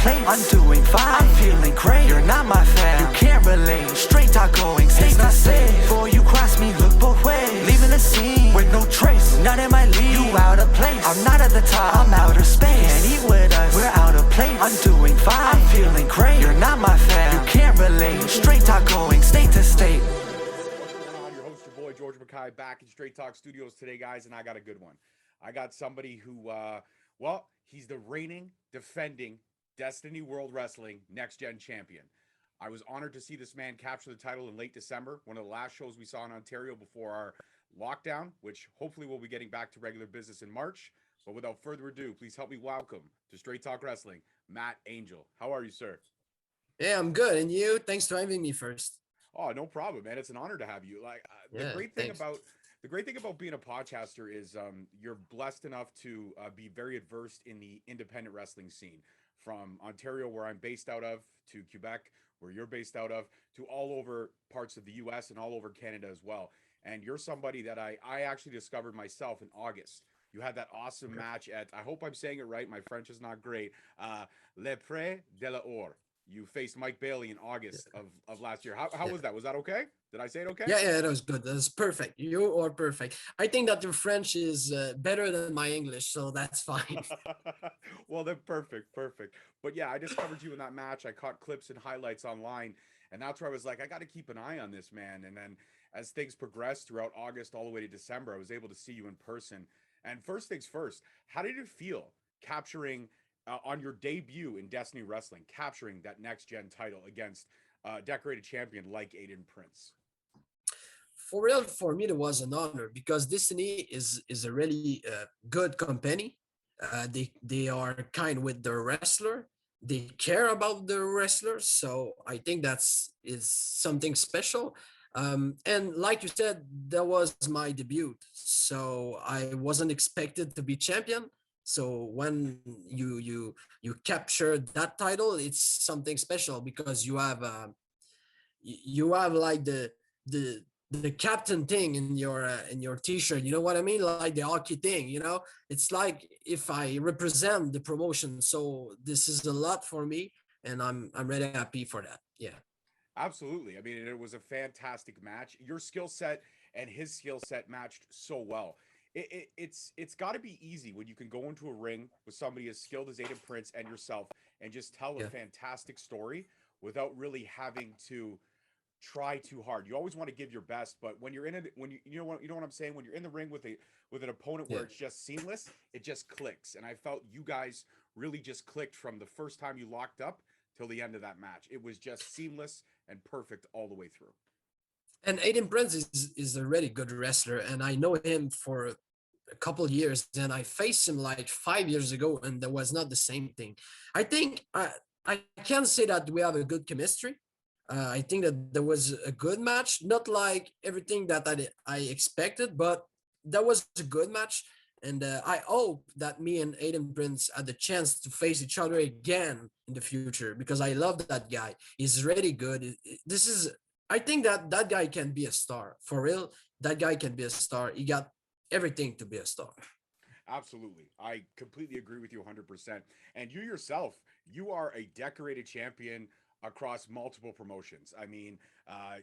place. I'm doing fine, I'm feeling great. You're not my fan, you can't relate. Straight talk going, it's not safe. Before you cross me, look both ways. Leaving the scene with no trace, none in my league. You out of place, I'm not at the top, I'm outer space. Can't eat with us, we're out of place. I'm doing fine, I'm feeling great. You're not my fan, you can't relate. Straight talk going, state to state. I'm your host, your boy George Mackay, back in Straight Talk Studios today, guys, and I got a good one. I got somebody who, well, he's the reigning, defending Destiny World Wrestling Next Gen Champion. I was honored to see this man capture the title in late December, one of the last shows we saw in Ontario before our lockdown, which hopefully we'll be getting back to regular business in March. But without further ado, please help me welcome to Straight Talk Wrestling, Matt Angel. How are you, sir? Yeah, I'm good. And you? Thanks for having me first. Oh, no problem, man. It's an honor to have you. Like Yeah, thanks. the great thing about being a podcaster is you're blessed enough to be very adversed in the independent wrestling scene, from Ontario, where I'm based out of, to Quebec, where you're based out of, to all over parts of the US and all over Canada as well. And you're somebody that I actually discovered myself in August. You had that awesome match at, I hope I'm saying it right, my French is not great, Le Pré de la Or. You faced Mike Bailey in August of last year. How was that? Was that okay? Did I say it okay? Yeah, that was good. That was perfect. You are perfect. I think that your French is better than my English, so that's fine. Well, then perfect. But yeah, I discovered you in that match. I caught clips and highlights online, and that's where I was like, I got to keep an eye on this man. And then as things progressed throughout August all the way to December, I was able to see you in person. And first things first, how did it feel capturing on your debut in Destiny Wrestling, capturing that next gen title against decorated champion like Aiden Prince? For real, for me, it was an honor because Destiny is a really good company. They are kind with the wrestler. They care about the wrestler, so I think is something special. And like you said, that was my debut, so I wasn't expected to be champion. So when you capture that title, it's something special because you have like the the captain thing in your t-shirt, you know what I mean, like the hockey thing, it's like if I represent the promotion. So this is a lot for me, and I'm really happy for that. Yeah. Absolutely. I mean, it was a fantastic match. Your skill set and his skill set matched so well. It's got to be easy when you can go into a ring with somebody as skilled as Aiden Prince and yourself and just tell a Yeah. fantastic story without really having to try too hard. You always want to give your best, but when you're in it, when you know what I'm saying, when you're in the ring with an opponent where Yeah. it's just seamless, it just clicks. And I felt you guys really just clicked from the first time you locked up till the end of that match. It was just seamless and perfect all the way through. And Aiden Prince is a really good wrestler, and I know him for a couple of years. And I faced him like 5 years ago, and that was not the same thing. I think I can say that we have a good chemistry. I think that there was a good match, not like everything that I expected, but that was a good match. And I hope that me and Aiden Prince had the chance to face each other again in the future, because I love that guy. He's really good. I think that that guy can be a star. For real, that guy can be a star. He got everything to be a star. Absolutely. I completely agree with you 100%. And you yourself, you are a decorated champion across multiple promotions. I mean,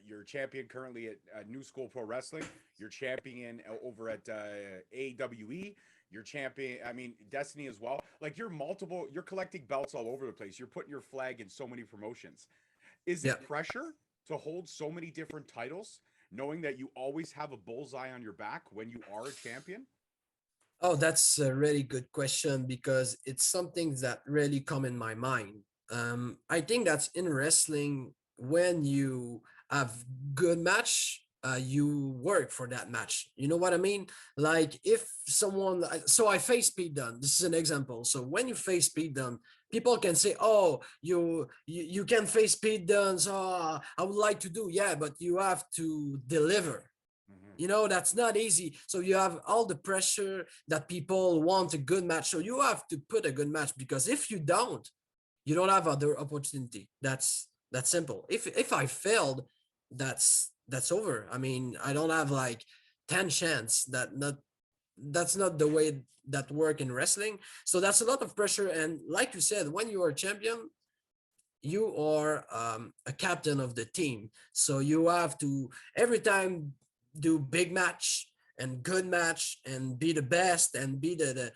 you're champion currently at New School Pro Wrestling. You're champion over at AWE. You're champion, I mean, Destiny as well. Like you're collecting belts all over the place. You're putting your flag in so many promotions. Is Yeah. it pressure to hold so many different titles, knowing that you always have a bullseye on your back when you are a champion? Oh, that's a really good question because it's something that really come in my mind. I think that's in wrestling when you have good match, you work for that match. You know what I mean? Like if so I face Pete Dunne. This is an example. So when you face Pete Dunne, people can say, "Oh, you can face Pete Dunne. So I would like to do, yeah, but you have to deliver." Mhm. That's not easy. So you have all the pressure that people want a good match. So you have to put a good match, because if you don't have other opportunity. That's simple. If I failed, that's over. I mean, I don't have like 10 chance that not that's not the way that work in wrestling. So that's a lot of pressure. And like you said, when you are champion, you are a captain of the team. So you have to every time do big match and good match and be the best and be the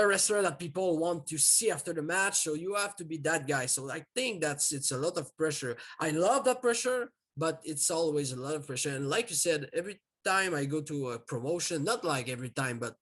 wrestler that people want to see after the match. So you have to be that guy. So I think it's a lot of pressure. I love that pressure, but it's always a lot of pressure. And like you said, every time I go to a promotion, not like every time, but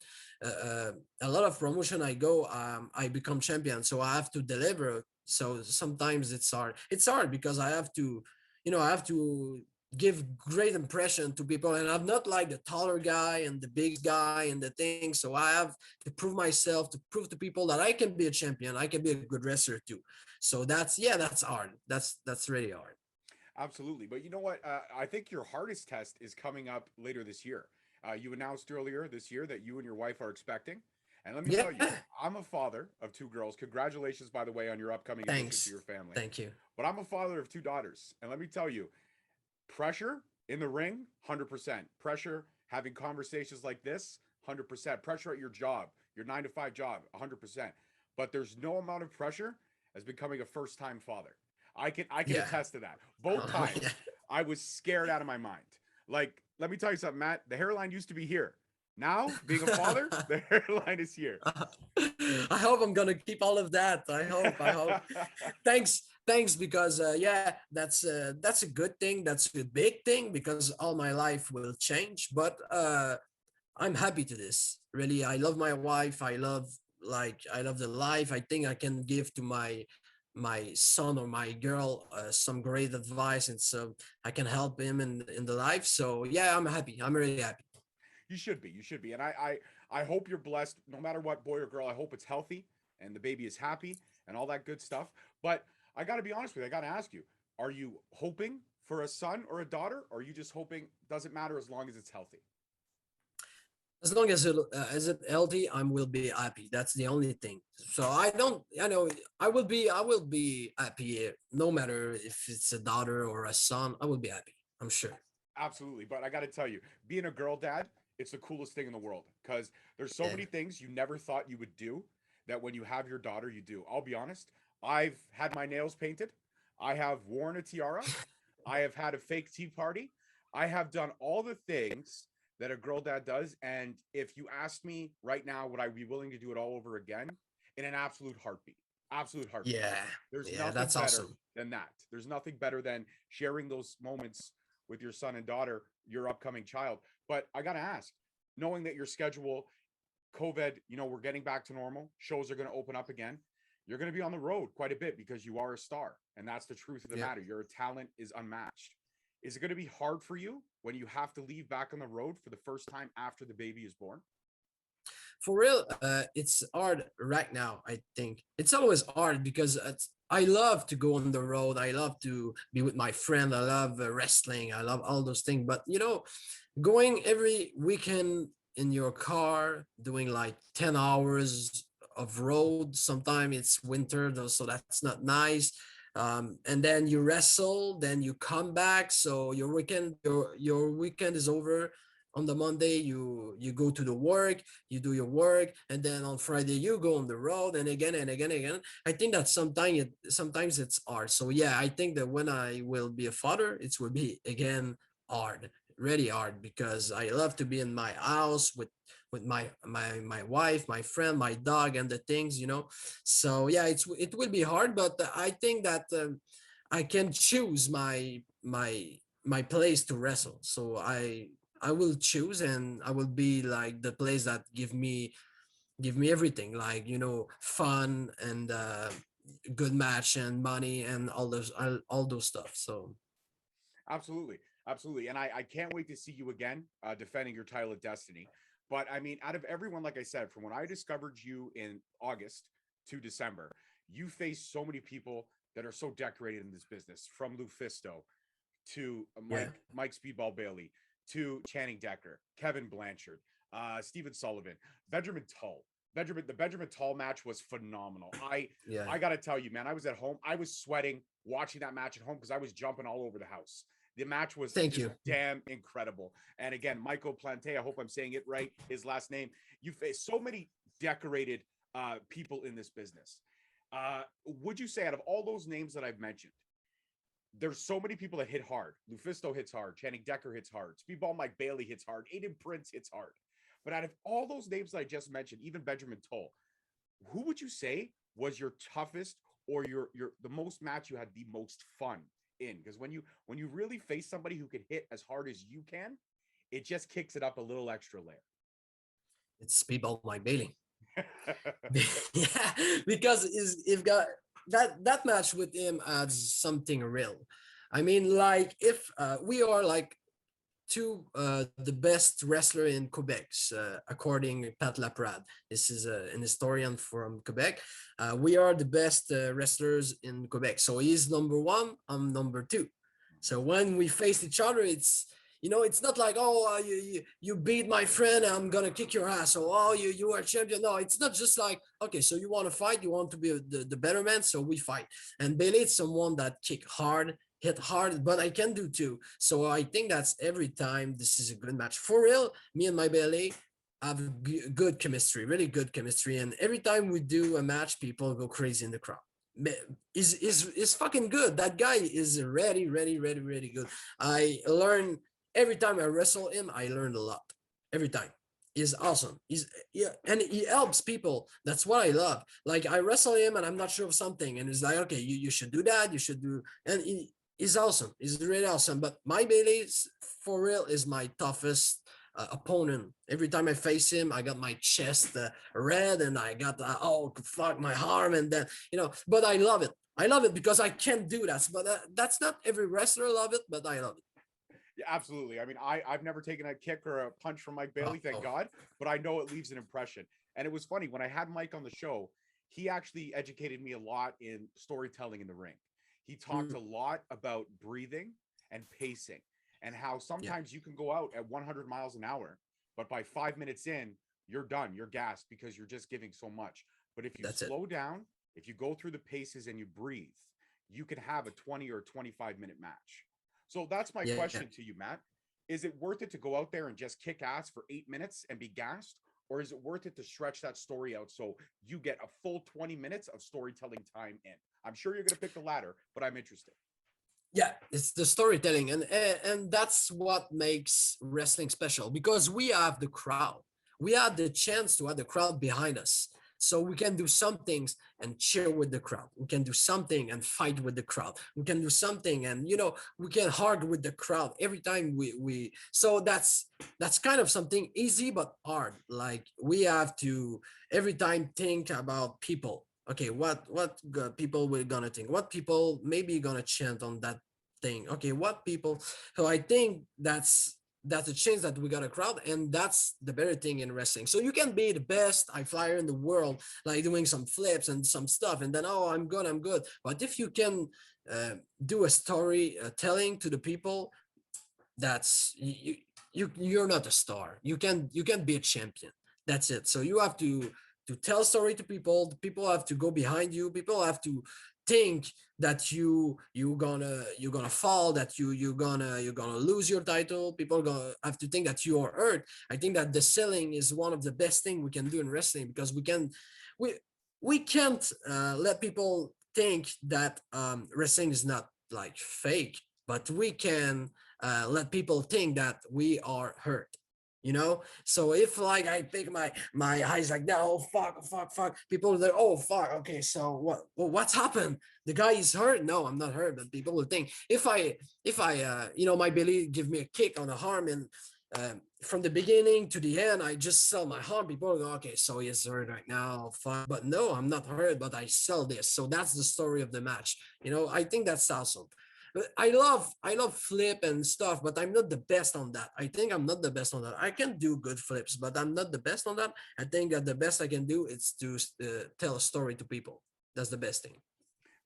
uh, uh, a lot of promotion I go, I become champion. So I have to deliver. So sometimes it's hard. It's hard because I have to, I have to give great impression to people, and I'm not like the taller guy and the big guy and the thing. So I have to prove myself, to prove to people that I can be a champion, I can be a good wrestler too. So that's hard. That's really hard. Absolutely. But you know what? I think your hardest test is coming up later this year. You announced earlier this year that you and your wife are expecting. And let me tell Yeah. you, I'm a father of two girls. Congratulations, by the way, on your upcoming addition to Thanks. your family. Thank you. But I'm a father of two daughters. And let me tell you, pressure in the ring, 100%. Pressure having conversations like this, 100%. Pressure at your job, your 9 to 5 job, 100%. But there's no amount of pressure as becoming a first time father. I can Yeah. attest to that. Both Yeah. times I was scared out of my mind. Like, let me tell you something, Matt. The hairline used to be here. Now, being a father, the hairline is here. I hope I'm gonna keep all of that. I hope. I hope. Thanks, because yeah, that's a good thing. That's a big thing because all my life will change. But I'm happy to this. Really, I love my wife. I love the life. I think I can give to my son or my girl some great advice, and so I can help him in the life. So yeah, I'm happy. I'm really happy. You should be. You should be. And I hope you're blessed no matter what, boy or girl. I hope it's healthy and the baby is happy and all that good stuff. But I got to be honest with you. I got to ask you, are you hoping for a son or a daughter? Or are you just hoping doesn't matter as long as it's healthy? As long as it healthy, I will be happy. That's the only thing. So I don't, I will be happy no matter if it's a daughter or a son. I will be happy. I'm sure. Absolutely. But I got to tell you, being a girl dad, it's the coolest thing in the world because there's so Yeah. many things you never thought you would do that when you have your daughter, you do. I'll be honest. I've had my nails painted. I have worn a tiara. I have had a fake tea party. I have done all the things that a girl dad does. And if you asked me right now, would I be willing to do it all over again? In an absolute heartbeat. Absolute heartbeat. Yeah. There's Yeah. nothing That's better awesome. than that. There's nothing better than sharing those moments with your son and daughter, your upcoming child. But I got to ask, knowing that your schedule, COVID, we're getting back to normal, shows are going to open up again. You're going to be on the road quite a bit because you are a star. And that's the truth of the Yeah. matter. Your talent is unmatched. Is it going to be hard for you when you have to leave back on the road for the first time after the baby is born? For real, it's hard right now. I think it's always hard because I love to go on the road. I love to be with my friend. I love wrestling. I love all those things. But going every weekend in your car, doing like 10 hours of road. Sometimes it's winter, though, so that's not nice. And then you wrestle, then you come back. So your weekend is over on the Monday. You go to the work, you do your work, and then on Friday you go on the road, and again and again and again. I think that sometimes it's hard. So yeah, I think that when I will be a father, it will be again hard, really hard, because I love to be in my house with my wife, my friend, my dog, and the things. So yeah, it will be hard, but I think that I can choose my place to wrestle. So I will choose, and I will be like the place that give me everything, like fun and good match and money and all those stuff. So Absolutely. Absolutely. And I can't wait to see you again defending your title of Destiny. But I mean, out of everyone, like I said, from when I discovered you in August to December, you face so many people that are so decorated in this business, from Lufisto to yeah, Mike Speedball Bailey to Channing Decker, Kevin Blanchard, Stephen Sullivan, Benjamin Tull. The Benjamin Tull match was phenomenal. yeah, I gotta tell you, man, I was at home. I was sweating watching that match at home because I was jumping all over the house. The match was Thank just you. damn incredible. And again, Michael Plante, I hope I'm saying it right, his last name. You face so many decorated people in this business. Would you say out of all those names that I've mentioned, there's so many people that hit hard. Lufisto hits hard. Channing Decker hits hard. Speedball Mike Bailey hits hard. Aiden Prince hits hard. But out of all those names that I just mentioned, even Benjamin Toll, who would you say was your toughest or your the most match you had the most fun in? Because when you really face somebody who can hit as hard as you can, it just kicks it up a little extra layer. It's Speedball Mike Bailey. Yeah, because is if got that match with him adds something real. I mean, like if we are like two the best wrestler in Quebec, according to Pat Laprade. This is an historian from Quebec. We are the best wrestlers in Quebec. So he's number one, I'm number two. So when we face each other, it's it's not like, oh, you beat my friend, I'm gonna kick your ass. Or, oh, you are champion. No, it's not just like, okay, so you want to fight, you want to be the better man, so we fight. And Bailey is someone that kick hard, hit hard, but I can do too. So I think that's every time this is a good match. For real, me and my Bailey have good chemistry, really good chemistry. And every time we do a match, people go crazy in the crowd. Is fucking good. That guy is really, really, really, really good. I learn every time I wrestle him, I learned a lot. Every time. He's awesome. Yeah, and he helps people. That's what I love. Like I wrestle him and I'm not sure of something. And it's like, okay, you should do that. You should do, and he's awesome. He's really awesome. But my Bailey, for real, is my toughest opponent. Every time I face him, I got my chest red and I got oh fuck my arm, and then But I love it. I love it because I can't do that. But that's not every wrestler love it, but I love it. Yeah, absolutely. I mean, I've never taken a kick or a punch from Mike Bailey, thank God, but I know it leaves an impression. And it was funny when I had Mike on the show, he actually educated me a lot in storytelling in the ring. He talked a lot about breathing and pacing and how Yeah, sometimes you can go out at 100 miles an hour, but by 5 minutes in, you're done, you're gassed because you're just giving so much. But if you that's it. slow down, if you go through the paces and you breathe, you can have a 20 or 25-minute match. So that's my Yeah. question to you, Matt. Is it worth it to go out there and just kick ass for 8 minutes and be gassed? Or is it worth it to stretch that story out so you get a full 20 minutes of storytelling time in? I'm sure you're going to pick the latter, but I'm interested. Yeah, it's the storytelling, and that's what makes wrestling special because we have the crowd. We have the chance to have the crowd behind us, so we can do some things and cheer with the crowd. We can do something and fight with the crowd. We can do something and we can hard with the crowd every time we. So that's kind of something easy but hard. Like we have to every time think about people. Okay, what people we're gonna think, what people maybe gonna chant on that thing. Okay, what people. So I think that's a change that we got a crowd, and that's the better thing in wrestling. So you can be the best high flyer in the world, like doing some flips and some stuff, and then oh, I'm good. But if you can do a story telling to the people, that's you're not a star. You can be a champion. That's it. So you have to tell a story to people. The people have to go behind you. People have to think that you're gonna fall, that you're gonna lose your title. People are gonna have to think that you are hurt. I think that the selling is one of the best thing we can do in wrestling because we we can't let people think that wrestling is not like fake, but we can let people think that we are hurt. So if like I pick my eyes like that, oh fuck, people are like, oh fuck, okay, so what's happened? The guy is hurt. No, I'm not hurt, but people will think if I my Billy give me a kick on the arm, and from the beginning to the end I just sell my arm, people will go, okay, so he's hurt right now, fine. But no, I'm not hurt, but I sell this. So that's the story of the match. I think that's awesome. I love flip and stuff, but I'm not the best on that. I think I'm not the best on that. I can do good flips, but I'm not the best on that. I think that the best I can do is to tell a story to people. That's the best thing.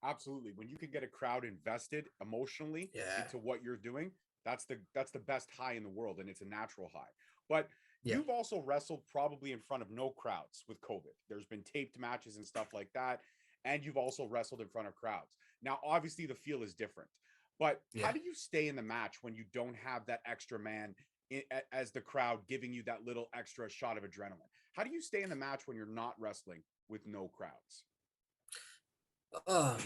Absolutely. When you can get a crowd invested emotionally Yeah. into what you're doing, that's the best high in the world, and it's a natural high. But Yeah. you've also wrestled probably in front of no crowds with COVID. There's been taped matches and stuff like that, and you've also wrestled in front of crowds. Now, obviously, the feel is different. But how Yeah. do you stay in the match when you don't have that extra man as the crowd giving you that little extra shot of adrenaline? How do you stay in the match when you're not wrestling with no crowds? Um,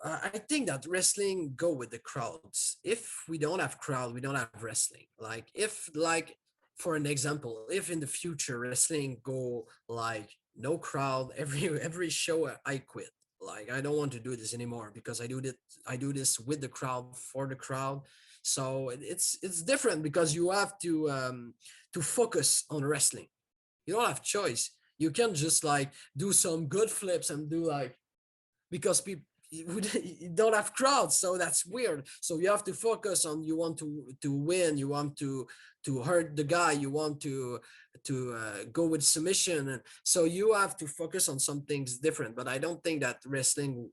I think that wrestling go with the crowds. If we don't have crowd, we don't have wrestling. Like if like for an example, if in the future wrestling go like no crowd every show, I quit. Like I don't want to do this anymore because I do this with the crowd for the crowd. So it's different because you have to focus on wrestling. You don't have choice. You can't just like do some good flips and do like because people you don't have crowds, so that's weird. So you have to focus on you want to win, you want to hurt the guy, you want to go with submission, and so you have to focus on some things different. But I don't think that wrestling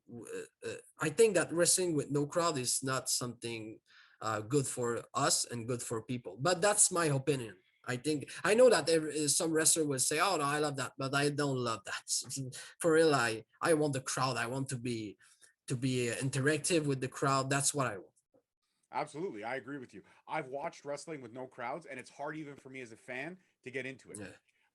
I think that wrestling with no crowd is not something good for us and good for people, but that's my opinion. I think I know that some wrestler will say, "Oh no, I love that," but I don't love that. For real, I want the crowd. I want to be interactive with the crowd. That's what I want. Absolutely. I agree with you. I've watched wrestling with no crowds, and it's hard even for me as a fan to get into it. Yeah,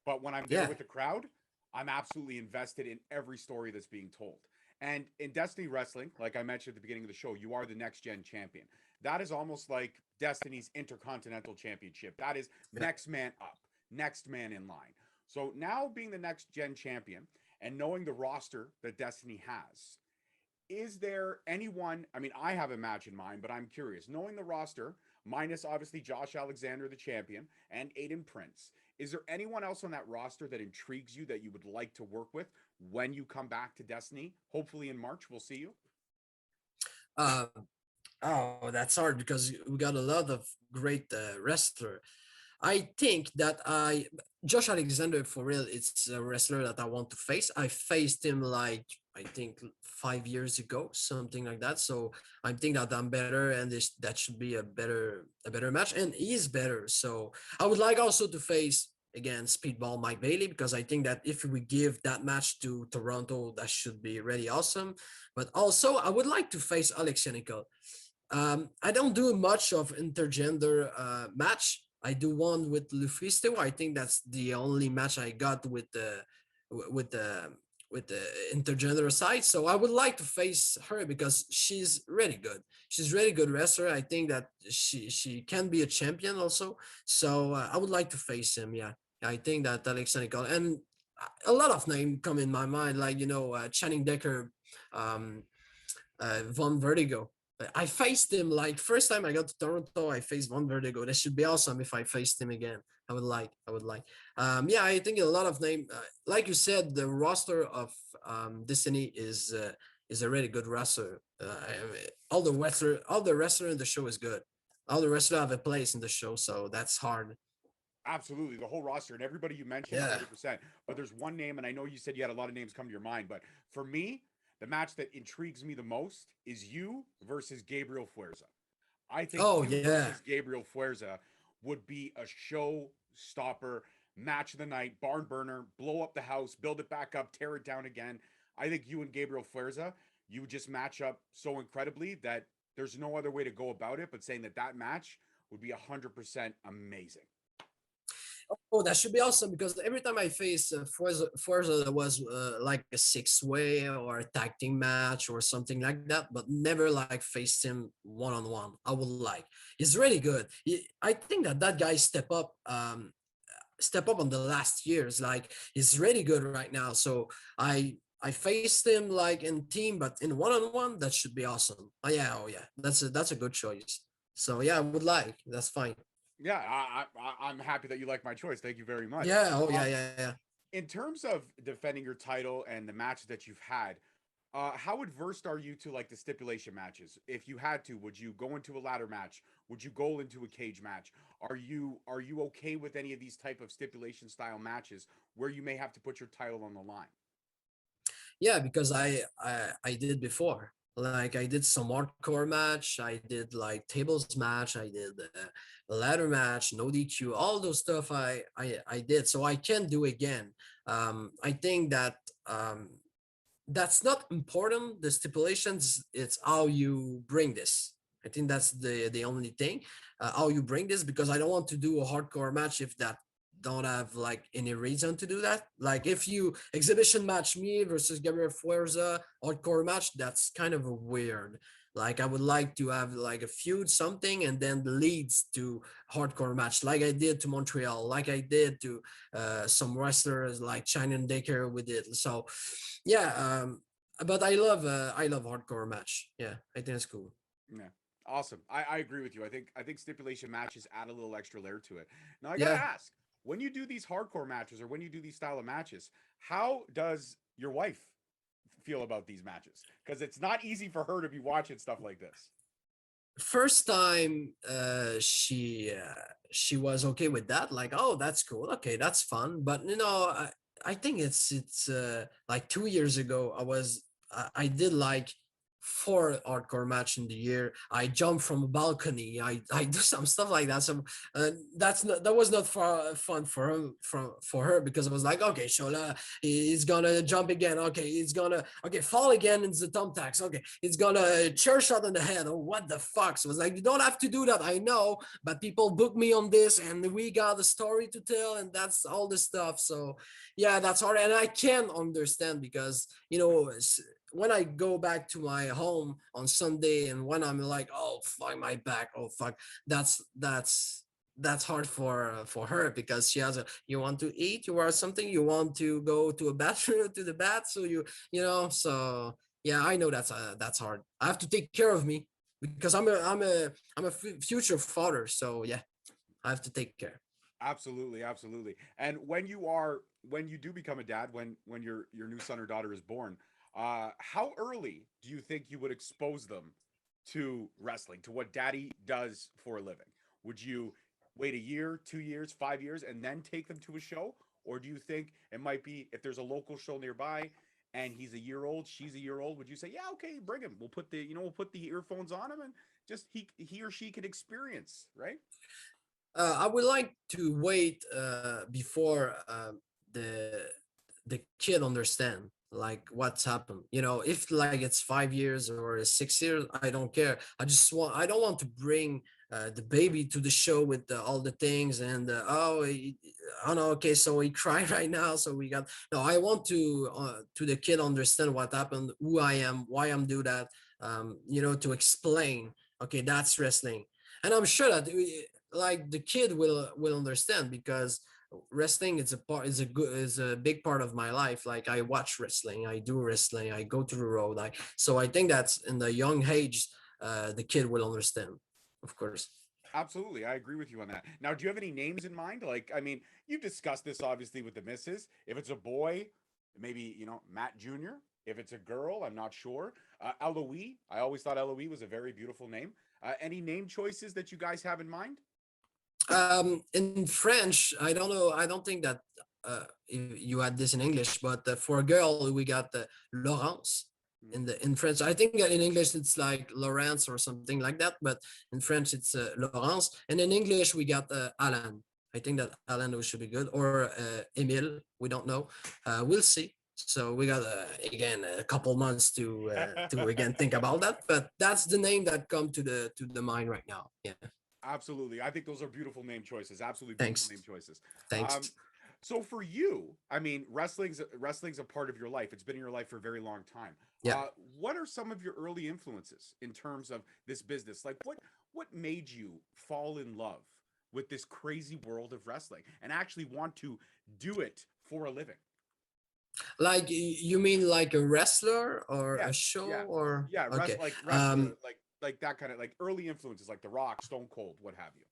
But when I'm there yeah, with the crowd, I'm absolutely invested in every story that's being told. And in Destiny Wrestling, like I mentioned at the beginning of the show, you are the next gen champion. That is almost like Destiny's Intercontinental Championship. That is yeah. next man up, next man in line. So now being the next gen champion and knowing the roster that Destiny has, is there anyone? I mean, I have a match in mind, but I'm curious. Knowing the roster, minus obviously Josh Alexander, the champion, and Aiden Prince, is there anyone else on that roster that intrigues you that you would like to work with when you come back to Destiny? Hopefully in March, we'll see you. Uh, oh, that's hard because we got a lot of great wrestler. I think that Josh Alexander for real, it's a wrestler that I want to face. I faced him like I think 5 years ago, something like that. So I think that I'm better, and that should be a better match, and he's better. So I would like also to face again Speedball Mike Bailey because I think that if we give that match to Toronto, that should be really awesome. But also I would like to face Alex Nicol. I don't do much of intergender match. I do one with Lufisto. I think that's the only match I got with the with the intergender side. So I would like to face her because she's really good. She's really good wrestler. I think that she can be a champion also. So I would like to face him. Yeah, I think that Alexander and a lot of names come in my mind, like Channing Decker, um, Von Vertigo. I faced him like first time I got to Toronto. I faced Von Vertigo. That should be awesome if I faced him again. I would like. I would like. Yeah, I think a lot of name. Like you said, the roster of Destiny is a really good roster. All the wrestler in the show is good. All the wrestler have a place in the show, so that's hard. Absolutely, the whole roster and everybody you mentioned, Yeah. 100%. But there's one name, and I know you said you had a lot of names come to your mind, but for me, the match that intrigues me the most is you versus Gabriel Fuerza. I think Oh you yeah. versus Gabriel Fuerza would be a show stopper, match of the night, barn burner, blow up the house, build it back up, tear it down again. I think you and Gabriel Fuerza, you would just match up so incredibly that there's no other way to go about it but saying that that match would be 100% amazing. Oh, that should be awesome because every time I face Forza was like a six-way or a tag team match or something like that, but never like faced him one-on-one. I would like. He's really good. I think that that guy step up on the last years. Like he's really good right now. So I faced him like in team, but in one-on-one, that should be awesome. Oh yeah, that's a good choice. So yeah, I would like. That's fine. Yeah, I'm happy that you like my choice. Thank you very much. Yeah. Oh yeah, Um, yeah, yeah. in terms of defending your title and the matches that you've had, how adverse are you to like the stipulation matches? If you had to, would you go into a ladder match? Would you go into a cage match? Are you okay with any of these type of stipulation style matches where you may have to put your title on the line? Yeah, because I did before. Like I did some hardcore match, I did like tables match, I did a ladder match, no DQ, all those stuff I did. So I can do again. I think that that's not important. The stipulations, it's how you bring this. I think that's the only thing. How you bring this, because I don't want to do a hardcore match if that don't have like any reason to do that. Like if you exhibition match me versus Gabriel Fuerza hardcore match, that's kind of a weird. Like I would like to have like a feud something and then leads to hardcore match, like I did to Montreal, like I did to some wrestlers like China Daker with it. So yeah, but I love hardcore match. Yeah, I think it's cool. Yeah. Awesome. I agree with you. I think stipulation matches add a little extra layer to it. Now I gotta Yeah. ask, when you do these hardcore matches or when you do these style of matches, how does your wife feel about these matches? Because it's not easy for her to be watching stuff like this. First time she was okay with that, like, oh, that's cool, okay, that's fun. But I think it's like 2 years ago I did like four hardcore match in the year. I jumped from a balcony, I do some stuff like that. So that was not fun for her, because I was like, okay, Shola, he's gonna jump again, okay, he's gonna fall again into the thumbtacks, okay, it's gonna chair shot in the head. Oh, what the fuck. So it was like, you don't have to do that, I know, but people book me on this and we got a story to tell, and that's all the stuff. So yeah, that's hard, and I can understand, because when I go back to my home on Sunday and when I'm like, oh fuck my back, oh fuck, that's hard for her, because she has a, you want to eat, you want something, you want to go to a bathroom to the bath, so so yeah, I know that's hard. I have to take care of me, because I'm a future father, so yeah, I have to take care. Absolutely, absolutely. And when you do become a dad, when your new son or daughter is born, how early do you think you would expose them to wrestling, to what daddy does for a living? Would you wait a year, 2 years, 5 years, and then take them to a show? Or do you think it might be, if there's a local show nearby and he's a year old, she's a year old, would you say, yeah, okay, bring him. We'll put the earphones on him and just he or she can experience, right? I would like to wait before the the kid understand like what's happened. If like it's 5 years or 6 years, I don't care. I don't want to bring the baby to the show with all the things, and oh no, okay, so he cried right now, so we got no. I want to the kid understand what happened, who I am, why I'm do that. To explain. Okay, that's wrestling, and I'm sure that like the kid will understand, because wrestling is a big part of my life. Like I watch wrestling, I do wrestling, I go to the road. So I think that's in the young age, the kid will understand, of course. Absolutely. I agree with you on that. Now, do you have any names in mind? Like, I mean, you've discussed this obviously with the missus. If it's a boy, maybe, Matt Jr. If it's a girl, I'm not sure. Eloise, I always thought Eloise was a very beautiful name. Any name choices that you guys have in mind? In French, I don't know, I don't think that you had this in English, but for a girl we got Laurence. In French, I think that in English it's like Laurence or something like that, but in French it's Laurence, and in English we got Alan. I think that Alan should be good, or Emile, we don't know. We'll see. So we got again a couple months to again think about that, but that's the name that come to the mind right now. Yeah. Absolutely. I think those are beautiful name choices. Absolutely beautiful Thanks. name choices. Um, Thanks. so for you, I mean, wrestling's a part of your life. It's been in your life for a very long time. Yeah. What are some of your early influences in terms of this business? Like what made you fall in love with this crazy world of wrestling and actually want to do it for a living? Like you mean like a wrestler or Yeah, a show yeah, or yeah. okay. Like wrestler, like that kind of like early influences, like The Rock, Stone Cold, what have you.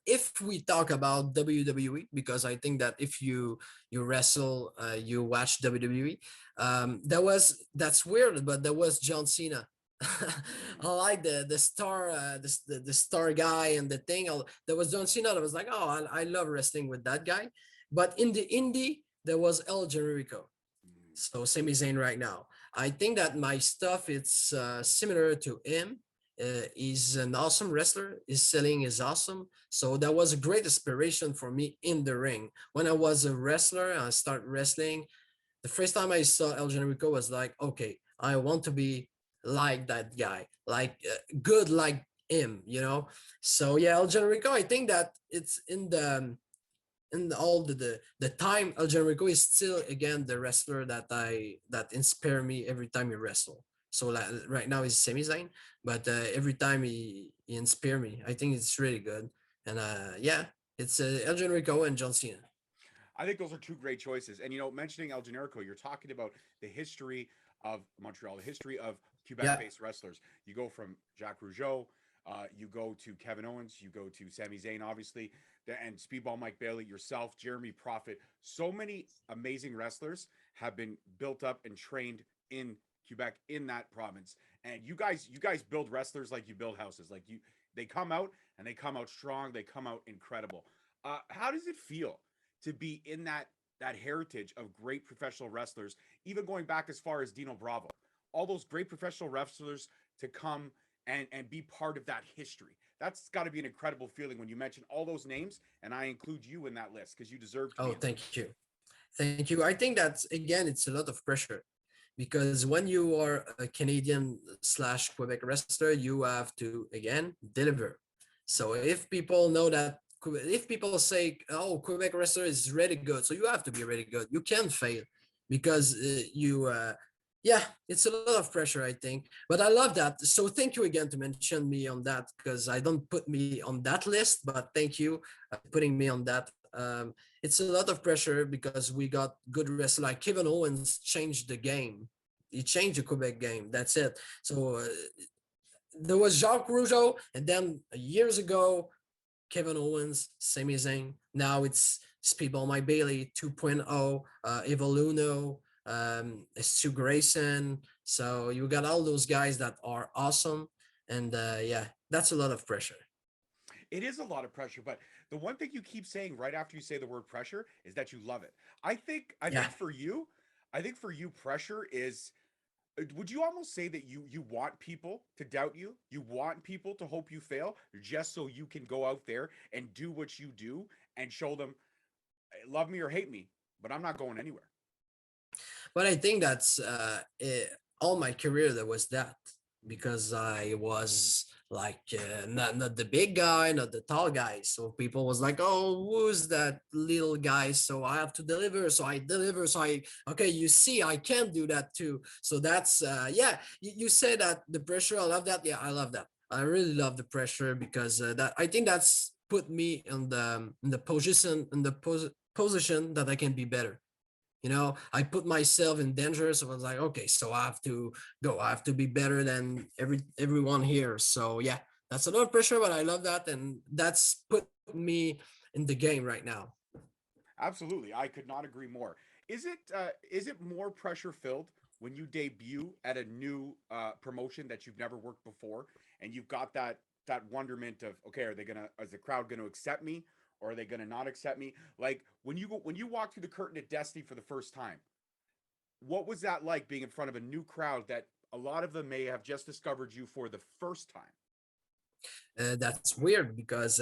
If we talk about WWE, because I think that if you wrestle, you watch WWE. That's weird, but there was John Cena. I like the star, the star guy and the thing. There was John Cena. I was like, oh, I love wrestling with that guy. But in the indie, there was El Generico. Mm. So Sami Zayn right now. I think that my stuff it's similar to him. He's an awesome wrestler. His selling is awesome. So that was a great inspiration for me in the ring. When I was a wrestler, I started wrestling. The first time I saw El Generico was like, okay, I want to be like that guy, like good like him, So yeah, El Generico, I think that it's in all the time. El Generico is still again the wrestler that inspire me every time he wrestle. So like right now he's Sami Zayn, but every time he inspire me. I think it's really good. And yeah, it's El Generico and John Cena. I think those are two great choices. And mentioning El Generico, you're talking about the history of Montreal, the history of Yeah. Quebec-based wrestlers. You go from Jacques Rougeau, you go to Kevin Owens, you go to Sami Zayn, obviously, and Speedball Mike Bailey, yourself, Jeremy Prophet. So many amazing wrestlers have been built up and trained in Quebec, in that province. And you guys build wrestlers like you build houses. Like they come out and they come out strong. They come out incredible. How does it feel to be in that heritage of great professional wrestlers, even going back as far as Dino Bravo, all those great professional wrestlers to come and be part of that history? That's got to be an incredible feeling when you mention all those names, and I include you in that list because you deserve to be Oh, in there. thank you. Thank you. I think that again, it's a lot of pressure because when you are a Canadian slash Quebec wrestler, you have to again deliver. So if people know that, if people say, "Oh, Quebec wrestler is really good," so you have to be really good. You can't fail because yeah, it's a lot of pressure, I think. But I love that. So thank you again to mention me on that because I don't put me on that list, but thank you putting me on that. It's a lot of pressure because we got good wrestlers like Kevin Owens changed the game. He changed the Quebec game. That's it. So there was Jacques Rougeau, and then years ago, Kevin Owens, Sami Zayn. Now it's Speedball Mike Bailey 2.0, Evoluno, Stu Grayson. So you got all those guys that are awesome. And yeah, that's a lot of pressure. It is a lot of pressure, but the one thing you keep saying right after you say the word pressure is that you love it. I Yeah. think for you, pressure is, would you almost say that you want people to doubt you? You want people to hope you fail just so you can go out there and do what you do and show them, love me or hate me, but I'm not going anywhere. But I think that's all my career that was that because I was like not the big guy, not the tall guy. So people was like, "Oh, who's that little guy?" So I have to deliver. So I deliver. So I okay, you see, I can do that too. So that's yeah. You say that the pressure. I love that. Yeah, I love that. I really love the pressure because that I think that's put me in the position position that I can be better. I put myself in danger, so I was like, okay, so I have to go. I have to be better than everyone here. So yeah, that's a lot of pressure, but I love that, and that's put me in the game right now. Absolutely, I could not agree more. Is it more pressure filled when you debut at a new promotion that you've never worked before, and you've got that wonderment of, okay, is the crowd gonna accept me, or are they gonna not accept me? Like when you walk through the curtain at Destiny for the first time, what was that like being in front of a new crowd that a lot of them may have just discovered you for the first time? That's weird because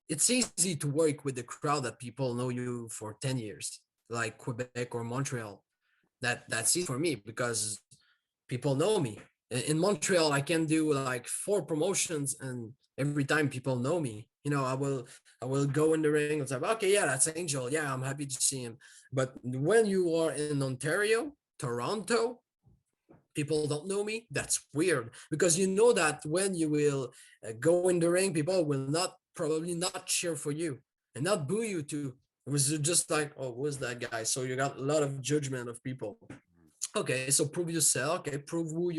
it's easy to work with the crowd that people know you for 10 years, like Quebec or Montreal. That's easy for me because people know me. In Montreal, I can do like 4 promotions, and every time people know me. I will go in the ring and say, okay, yeah, that's Angel. Yeah, I'm happy to see him. But when you are in Ontario, Toronto, people don't know me. That's weird because you know that when you will go in the ring, people will not probably not cheer for you and not boo you too. It was just like, oh, who's that guy? So you got a lot of judgment of people. Okay, so prove yourself. Okay, prove who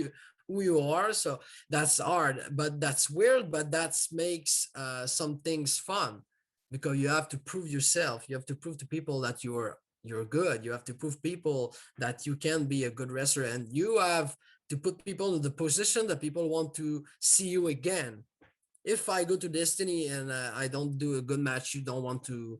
you are. So that's hard, but that's weird, but that makes some things fun because you have to prove yourself. You have to prove to people that you're good. You have to prove people that you can be a good wrestler, and you have to put people in the position that people want to see you again. If I go to Destiny and I don't do a good match, you don't want to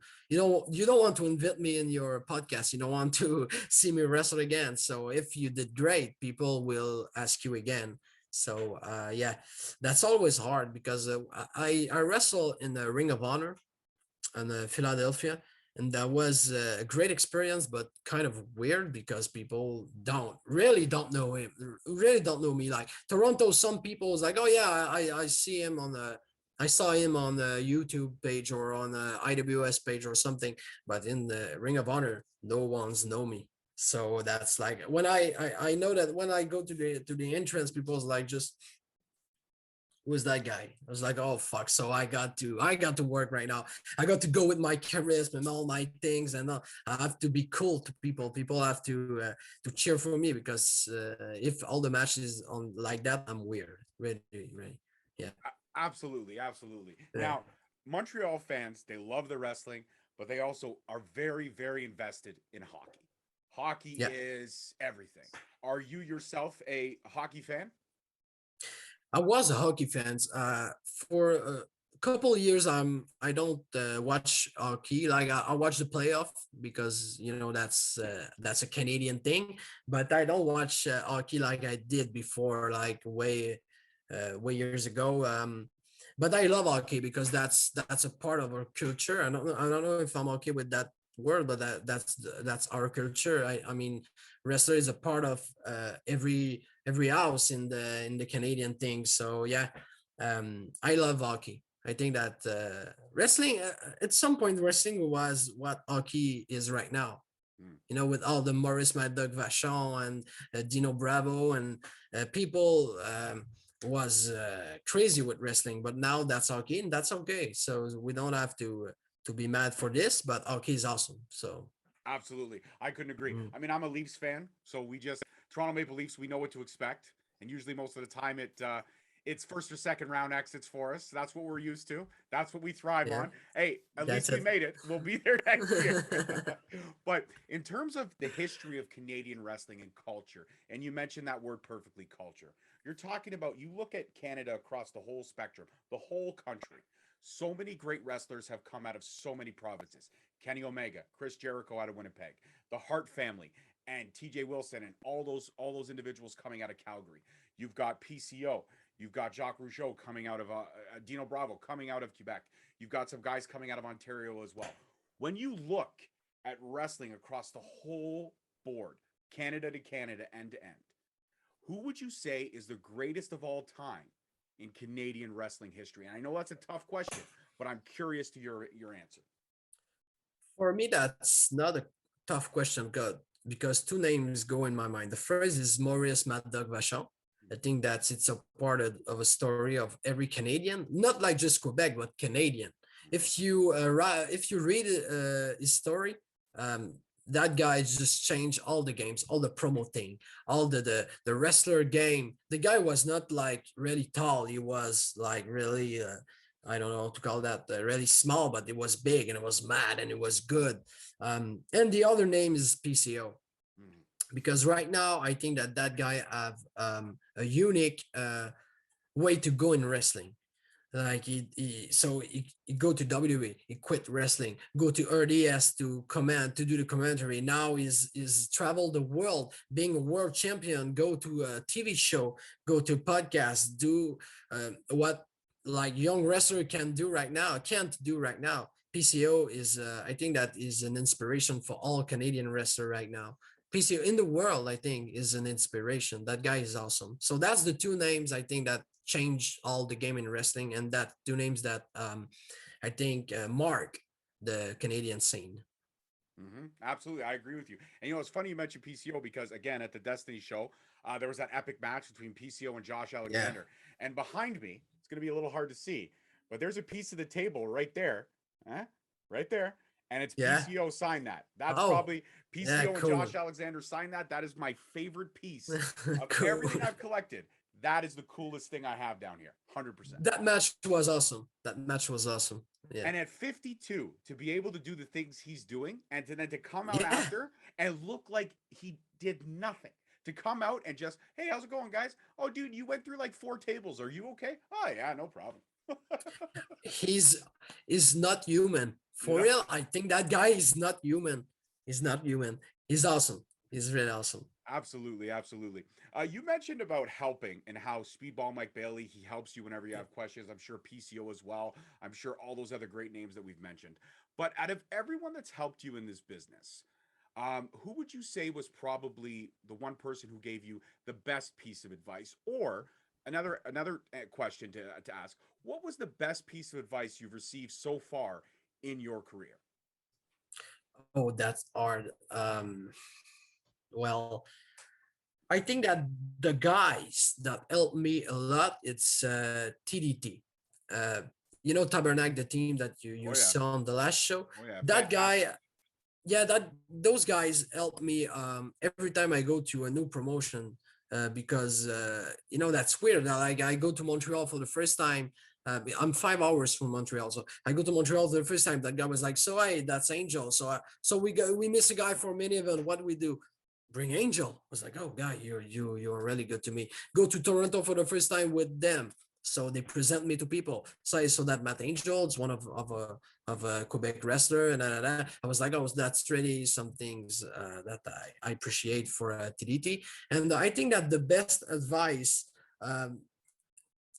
invite me in your podcast. You don't want to see me wrestle again. So if you did great, people will ask you again. So yeah, that's always hard because I wrestle in the Ring of Honor in Philadelphia, and that was a great experience, but kind of weird because people don't know him, really don't know me. Like Toronto, some people was like, oh yeah, I see him on the, I saw him on the YouTube page or on the IWS page or something, but in the Ring of Honor, no one's know me. So that's like when I know that when I go to the entrance, people's like, just who's that guy? I was like, oh fuck. So I got to work right now. I got to go with my charisma and all my things, and I have to be cool to people. People have to cheer for me because if all the matches on like that, I'm weird. Really, really. Yeah. Absolutely, absolutely. Yeah. Now, Montreal fans, they love the wrestling, but they also are very, very invested in hockey. Hockey Yeah. is everything. Are you yourself a hockey fan? I was a hockey fan. For a couple of years, I don't watch hockey. Like I watch the playoff because you know that's a Canadian thing. But I don't watch hockey like I did before, like way years ago. But I love hockey because that's a part of our culture. I don't know if I'm okay with that word, but that's our culture. I mean, wrestler is a part of every house in the Canadian thing. So yeah, I love hockey. I think that wrestling at some point wrestling was what hockey is right now. Mm. You know, with all the Maurice Mad Dog Vachon and Dino Bravo and people was crazy with wrestling, but now that's hockey and that's okay. So we don't have to be mad for this, but hockey is awesome. So Absolutely. I couldn't agree. mm, I mean, I'm a Leafs fan, so we just Toronto Maple Leafs, we know what to expect. And usually most of the time it's first or second round exits for us. That's what we're used to. That's what we thrive yeah, on. Hey, at that's least we it. made it. We'll be there next year. But in terms of the history of Canadian wrestling and culture, and you mentioned that word perfectly, culture. You're talking about you look at Canada across the whole spectrum, the whole country. So many great wrestlers have come out of so many provinces. Kenny Omega, Chris Jericho out of Winnipeg, the Hart family, and TJ Wilson, and all those individuals coming out of Calgary. You've got PCO. You've got Jacques Rougeau coming out of Dino Bravo coming out of Quebec. You've got some guys coming out of Ontario as well. When you look at wrestling across the whole board, Canada to Canada, end to end, who would you say is the greatest of all time in Canadian wrestling history? And I know that's a tough question, but I'm curious to your answer. For me, that's not a tough question, God, because two names go in my mind. The first is Maurice Mad Dog Vachon. I think that's it's a part of a story of every Canadian, not like just Quebec, but Canadian. If you read his story, um, that guy just changed all the games, all the promo thing, all the wrestler game. The guy was not like really tall; he was like really I don't know to call that really small, but it was big and it was mad and it was good. And the other name is PCO Mm-hmm. because right now I think that that guy have a unique way to go in wrestling. Like he go to WWE, he quit wrestling, go to RDS to command to do the commentary. Now is travel the world, being a world champion, go to a TV show, go to podcast, do what like young wrestler can do right now, can't do right now. PCO is I think that is an inspiration for all Canadian wrestler right now. PCO in the world, I think, is an inspiration. That guy is awesome. So that's the two names I think that changed all the game in wrestling, and that two names that I think mark the Canadian scene. Mm-hmm. Absolutely, I agree with you. And you know, it's funny you mentioned PCO because again, at the Destiny show, there was that epic match between PCO and Josh Yeah, Alexander. And behind me, it's going to be a little hard to see, but there's a piece of the table right there, huh? Right there, and it's yeah. PCO signed that. That's Oh, probably yeah, PCO and cool. Josh Alexander signed that. That is my favorite piece of Cool. everything I've collected. That is the coolest thing I have down here, 100%. That match was awesome. That match was awesome. Yeah, And at 52, to be able to do the things he's doing and to then to come out yeah. after and look like he did nothing. To come out and just, hey, how's it going, guys? Oh, dude, you went through like 4 tables. Are you okay? Oh, yeah, no problem. He's is not human for No. real. I think that guy is not human. He's not human. He's awesome. He's really awesome. Absolutely, absolutely. You mentioned about helping and how Speedball Mike Bailey, he helps you whenever you have questions. I'm sure PCO as well. I'm sure all those other great names that we've mentioned. But out of everyone that's helped you in this business, who would you say was probably the one person who gave you the best piece of advice? Or another question to ask: what was the best piece of advice you've received so far in your career? Oh, that's hard. Well, I think that the guys that helped me a lot, it's TDT. Uh, Tabernacle, the team that you Oh yeah, saw on the last show. oh yeah, That fantastic. guy, yeah, that those guys help me every time I go to a new promotion, because that's weird. Like, I go to Montreal for the first time. I'm 5 hours from Montreal, so I go to Montreal for the first time. That guy was like, "So hey, that's Angel." So we miss a guy for a mini event. What do we do? Bring Angel. I was like, "Oh, guy, you're really good to me." Go to Toronto for the first time with them. So they present me to people. So I saw that Matt Angel is one of a Quebec wrestler, and I was like, oh, that's really some things that I appreciate for TDT. And I think that the best advice, um,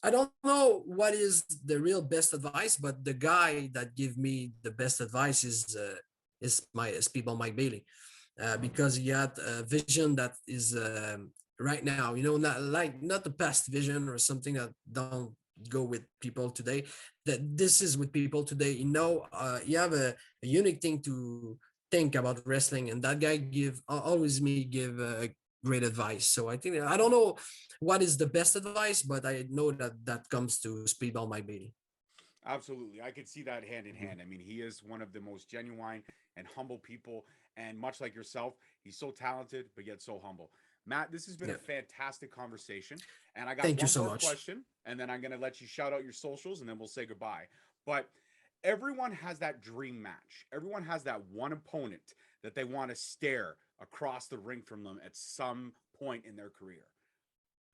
I don't know what is the real best advice, but the guy that give me the best advice is my Speedball Mike Bailey, because he had a vision that is right now, not the past vision or something that don't go with people today. That this is with people today. You have a unique thing to think about wrestling, and that guy give great advice. So I think, I don't know what is the best advice, but I know that comes to Speedball Mike Bailey. Absolutely. I could see that hand in hand. I mean, he is one of the most genuine and humble people. And much like yourself, he's so talented, but yet so humble. Matt, this has been a Yeah. fantastic conversation. And I got Thank you one so more much. question, and then I'm going to let you shout out your socials, and then we'll say goodbye. But everyone has that dream match. Everyone has that one opponent that they want to stare across the ring from them at some point in their career.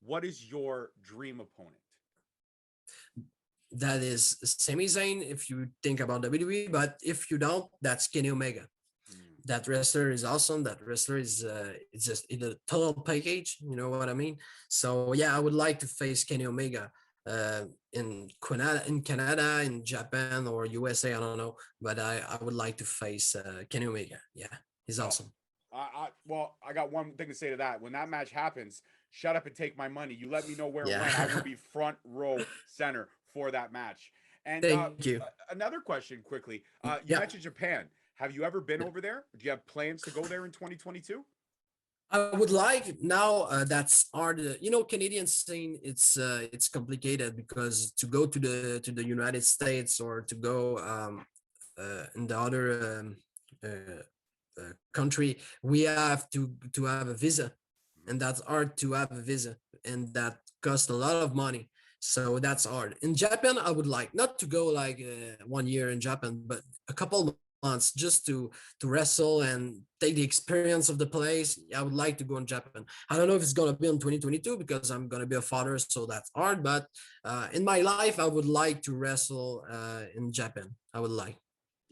What is your dream opponent? That is Sami Zayn if you think about WWE, but if you don't, that's Kenny Omega. Mm. That wrestler is awesome. That wrestler is it's just in a total package. You know what I mean? So yeah, I would like to face Kenny Omega in Canada, in Japan or USA. I don't know, but I would like to face Kenny Omega. Yeah, he's Well, awesome. well, I got one thing to say to that. When that match happens, shut up and take my money. You let me know where and Yeah. when. I will be front row center for that match. And Thank you. another question quickly. You Yeah. mentioned Japan. Have you ever been over there? Do you have plans to go there in 2022? I would like now. That's hard. Canadian scene. It's complicated because to go to the United States or to go in the other country, we have to have a visa, Mhm. and that's hard to have a visa, and that costs a lot of money. So that's hard. In Japan, I would like not to go like 1 year in Japan, but a couple months just to wrestle and take the experience of the place. I would like to go in Japan. I don't know if it's gonna be in 2022 because I'm gonna be a father, so that's hard. But in my life, I would like to wrestle in Japan. I would like.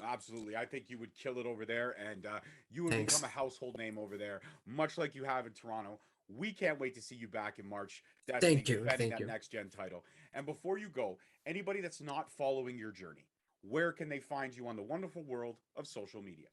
Absolutely. I think you would kill it over there, and you would become a Thanks. household name over there, much like you have in Toronto. We can't wait to see you back in March, Destiny, Thank you. defending Thank that you. next gen title. And before you go, anybody that's not following your journey, where can they find you on the wonderful world of social media?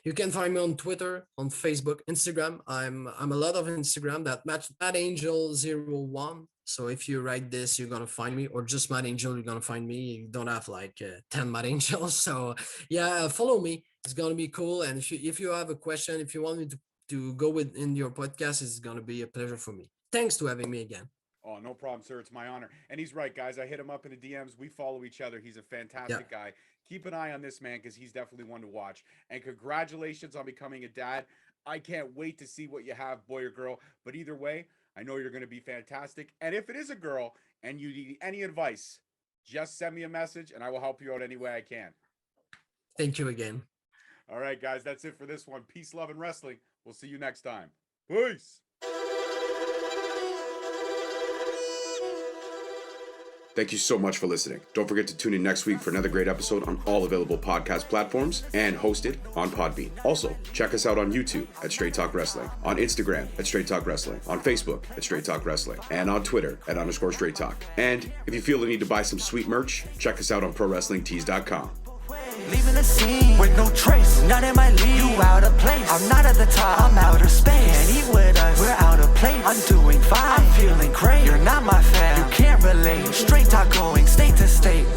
You can find me on Twitter, on Facebook, Instagram. I'm a lot of Instagram. That match Mad Angel 01. So if you write this, you're gonna find me, or just Mad Angel, you're gonna find me. You don't have like 10 Mad Angels. So yeah, follow me. It's gonna be cool. And if you have a question, if you want me to go with in your podcast, it's gonna be a pleasure for me. Thanks to having me again. Oh, no problem, sir. It's my honor. And he's right, guys. I hit him up in the DMs. We follow each other. He's a Yeah. fantastic guy. Keep an eye on this man because he's definitely one to watch. And congratulations on becoming a dad. I can't wait to see what you have, boy or girl. But either way, I know you're going to be fantastic. And if it is a girl and you need any advice, just send me a message and I will help you out any way I can. Thank you again. All right, guys. That's it for this one. Peace, love, and wrestling. We'll see you next time. Peace. Thank you so much for listening. Don't forget to tune in next week for another great episode on all available podcast platforms and hosted on Podbean. Also, check us out on YouTube at Straight Talk Wrestling, on Instagram at Straight Talk Wrestling, on Facebook at Straight Talk Wrestling, and on Twitter at _Straight Talk. And if you feel the need to buy some sweet merch, check us out on ProWrestlingTees.com. Leaving the scene with no trace, not in my league. You out of place. I'm not at the top, I'm outer space. Can't eat with us, we're out of place. I'm doing fine, I'm feeling great. You're not my fan, you can't relate. Straight talk going state to state.